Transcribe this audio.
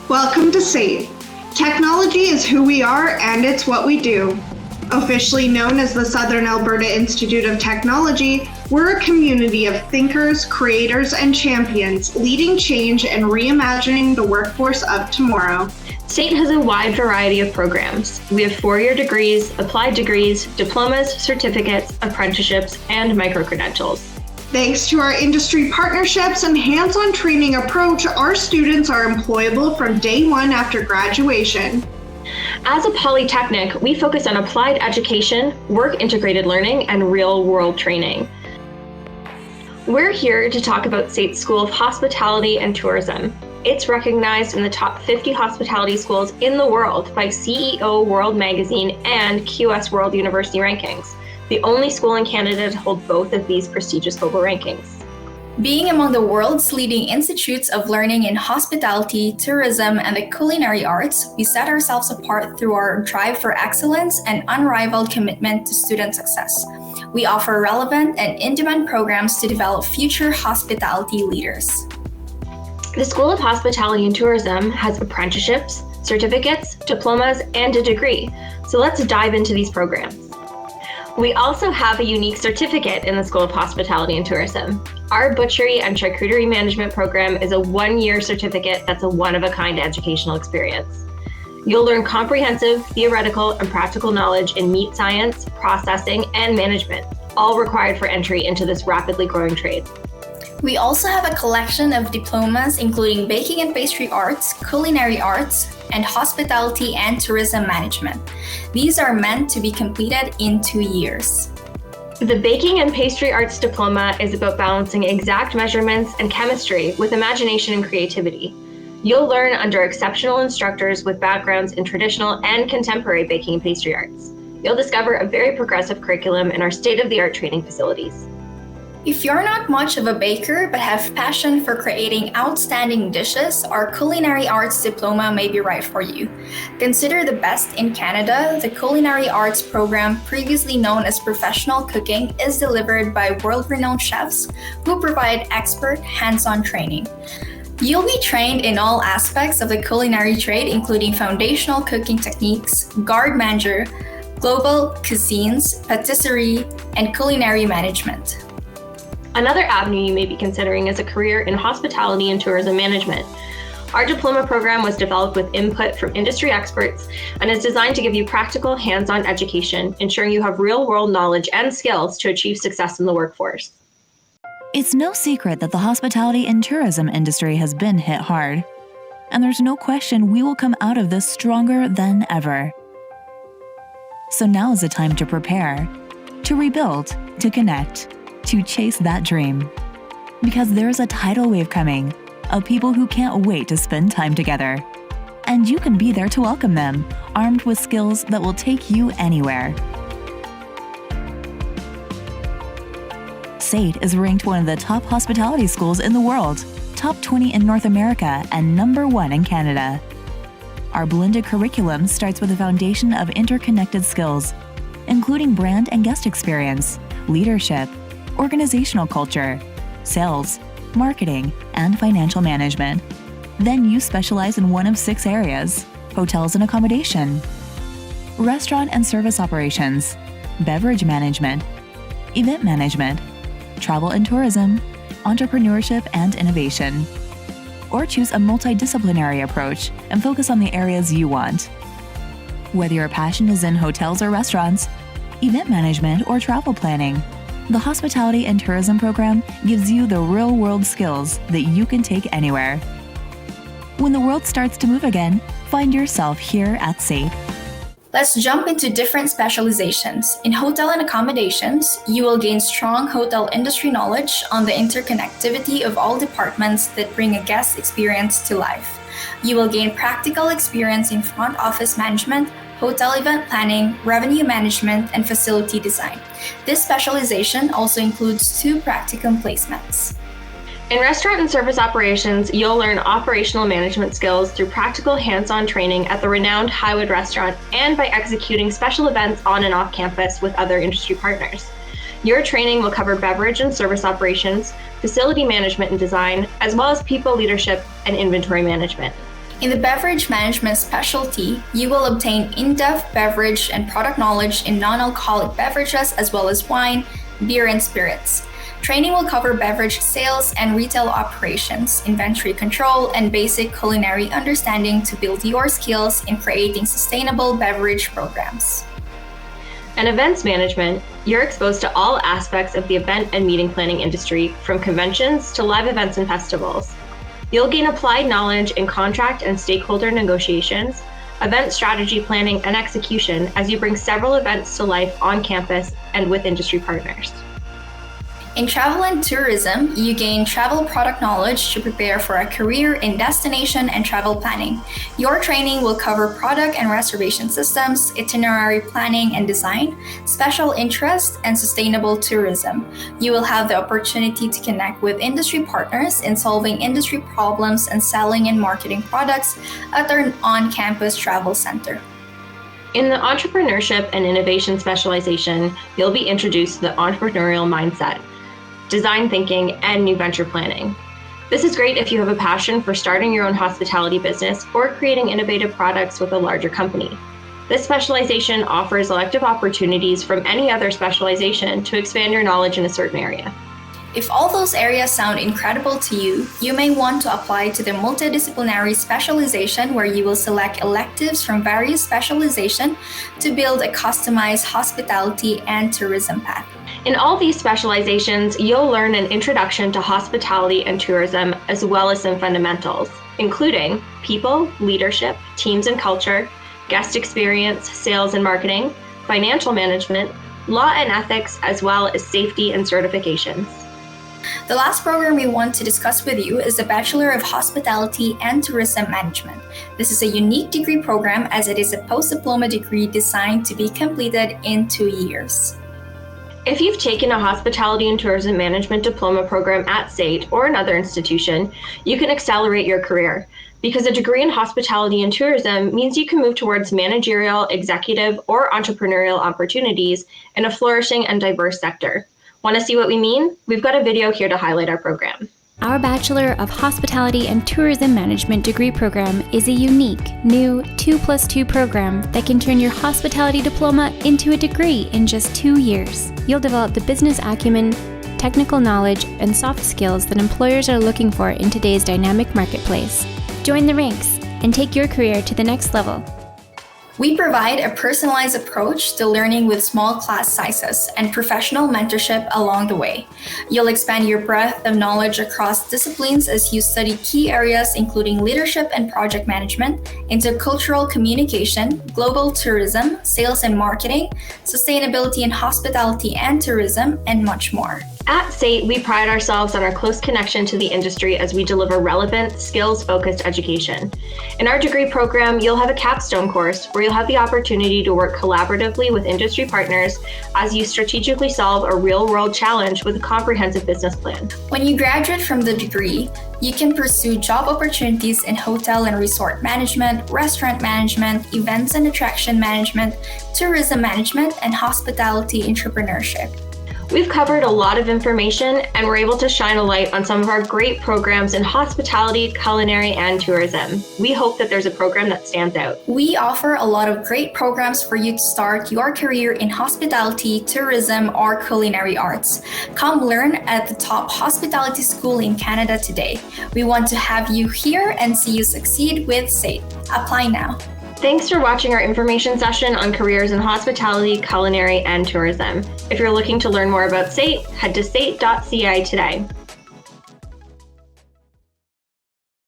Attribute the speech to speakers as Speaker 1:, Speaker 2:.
Speaker 1: Welcome to SAIT. Technology is who we are and it's what we do. Officially known as the Southern Alberta Institute of Technology, we're a community of thinkers, creators, and champions leading change and reimagining the workforce of tomorrow.
Speaker 2: SAIT has a wide variety of programs. We have four-year degrees, applied degrees, diplomas, certificates, apprenticeships, and micro-credentials.
Speaker 1: Thanks to our industry partnerships and hands-on training approach, our students are employable from day one after graduation.
Speaker 2: As a polytechnic, we focus on applied education, work-integrated learning, and real-world training. We're here to talk about SAIT's School of Hospitality and Tourism. It's recognized in the top 50 hospitality schools in the world by CEO World Magazine and QS World University Rankings, the only school in Canada to hold both of these prestigious global rankings.
Speaker 3: Being among the world's leading institutes of learning in hospitality, tourism, and the culinary arts, we set ourselves apart through our drive for excellence and unrivaled commitment to student success. We offer relevant and in-demand programs to develop future hospitality leaders.
Speaker 2: The School of Hospitality and Tourism has apprenticeships, certificates, diplomas, and a degree. So let's dive into these programs. We also have a unique certificate in the School of Hospitality and Tourism. Our butchery and charcuterie management program is a one-year certificate that's a one-of-a-kind educational experience. You'll learn comprehensive theoretical and practical knowledge in meat science, processing, and management, all required for entry into this rapidly growing trade.
Speaker 3: We also have a collection of diplomas including baking and pastry arts, culinary arts, and hospitality and tourism management. These are meant to be completed in 2 years.
Speaker 2: The Baking and Pastry Arts Diploma is about balancing exact measurements and chemistry with imagination and creativity. You'll learn under exceptional instructors with backgrounds in traditional and contemporary baking and pastry arts. You'll discover a very progressive curriculum in our state-of-the-art training facilities.
Speaker 3: If you're not much of a baker but have passion for creating outstanding dishes, our Culinary Arts Diploma may be right for you. Considered the best in Canada, the Culinary Arts program, previously known as Professional Cooking, is delivered by world-renowned chefs who provide expert hands-on training. You'll be trained in all aspects of the culinary trade, including foundational cooking techniques, garde manger, global cuisines, patisserie, and culinary management.
Speaker 2: Another avenue you may be considering is a career in hospitality and tourism management. Our diploma program was developed with input from industry experts and is designed to give you practical, hands-on education, ensuring you have real-world knowledge and skills to achieve success in the workforce.
Speaker 4: It's no secret that the hospitality and tourism industry has been hit hard, and there's no question we will come out of this stronger than ever. So now is the time to prepare, to rebuild, to connect, to chase that dream. Because there's a tidal wave coming of people who can't wait to spend time together. And you can be there to welcome them, armed with skills that will take you anywhere. SAIT is ranked one of the top hospitality schools in the world, top 20 in North America, and number 1 in Canada. Our blended curriculum starts with a foundation of interconnected skills, including brand and guest experience, leadership, organizational culture, sales, marketing, and financial management. Then you specialize in one of 6 areas: hotels and accommodation, restaurant and service operations, beverage management, event management, travel and tourism, entrepreneurship and innovation. Or choose a multidisciplinary approach and focus on the areas you want. Whether your passion is in hotels or restaurants, event management or travel planning, the Hospitality and Tourism program gives you the real-world skills that you can take anywhere. When the world starts to move again, find yourself here at SAIT.
Speaker 3: Let's jump into different specializations. In hotel and accommodations, you will gain strong hotel industry knowledge on the interconnectivity of all departments that bring a guest experience to life. You will gain practical experience in front office management, hotel event planning, revenue management, and facility design. This specialization also includes 2 practicum placements.
Speaker 2: In restaurant and service operations, you'll learn operational management skills through practical hands-on training at the renowned Highwood restaurant and by executing special events on and off campus with other industry partners. Your training will cover beverage and service operations, facility management and design, as well as people leadership and inventory management.
Speaker 3: In the beverage management specialty, you will obtain in-depth beverage and product knowledge in non-alcoholic beverages as well as wine, beer, and spirits. Training will cover beverage sales and retail operations, inventory control, and basic culinary understanding to build your skills in creating sustainable beverage programs.
Speaker 2: And events management, you're exposed to all aspects of the event and meeting planning industry, from conventions to live events and festivals. You'll gain applied knowledge in contract and stakeholder negotiations, event strategy planning and execution as you bring several events to life on campus and with industry partners.
Speaker 3: In travel and tourism, you gain travel product knowledge to prepare for a career in destination and travel planning. Your training will cover product and reservation systems, itinerary planning and design, special interest, and sustainable tourism. You will have the opportunity to connect with industry partners in solving industry problems and selling and marketing products at our on-campus travel center.
Speaker 2: In the entrepreneurship and innovation specialization, you'll be introduced to the entrepreneurial mindset, design thinking, and new venture planning. This is great if you have a passion for starting your own hospitality business or creating innovative products with a larger company. This specialization offers elective opportunities from any other specialization to expand your knowledge in a certain area.
Speaker 3: If all those areas sound incredible to you, you may want to apply to the multidisciplinary specialization, where you will select electives from various specializations to build a customized hospitality and tourism path.
Speaker 2: In all these specializations, you'll learn an introduction to hospitality and tourism, as well as some fundamentals, including people, leadership, teams and culture, guest experience, sales and marketing, financial management, law and ethics, as well as safety and certifications.
Speaker 3: The last program we want to discuss with you is the Bachelor of Hospitality and Tourism Management. This is a unique degree program as it is a post-diploma degree designed to be completed in 2 years.
Speaker 2: If you've taken a hospitality and tourism management diploma program at SAIT or another institution, you can accelerate your career, because a degree in hospitality and tourism means you can move towards managerial, executive, or entrepreneurial opportunities in a flourishing and diverse sector. Want to see what we mean? We've got a video here to highlight our program.
Speaker 5: Our Bachelor of Hospitality and Tourism Management degree program is a unique, new 2+2 program that can turn your hospitality diploma into a degree in just 2 years. You'll develop the business acumen, technical knowledge, and soft skills that employers are looking for in today's dynamic marketplace. Join the ranks and take your career to the next level.
Speaker 3: We provide a personalized approach to learning with small class sizes and professional mentorship along the way. You'll expand your breadth of knowledge across disciplines as you study key areas including leadership and project management, intercultural communication, global tourism, sales and marketing, sustainability in hospitality and tourism, and much more.
Speaker 2: At SAIT, we pride ourselves on our close connection to the industry as we deliver relevant, skills-focused education. In our degree program, you'll have a capstone course where you'll have the opportunity to work collaboratively with industry partners as you strategically solve a real-world challenge with a comprehensive business plan.
Speaker 3: When you graduate from the degree, you can pursue job opportunities in hotel and resort management, restaurant management, events and attraction management, tourism management, and hospitality entrepreneurship.
Speaker 2: We've covered a lot of information, and we're able to shine a light on some of our great programs in hospitality, culinary, and tourism. We hope that there's a program that stands out.
Speaker 3: We offer a lot of great programs for you to start your career in hospitality, tourism, or culinary arts. Come learn at the top hospitality school in Canada today. We want to have you here and see you succeed with SAIT. Apply now.
Speaker 2: Thanks for watching our information session on careers in hospitality, culinary, and tourism. If you're looking to learn more about SAIT, head to sait.ca today.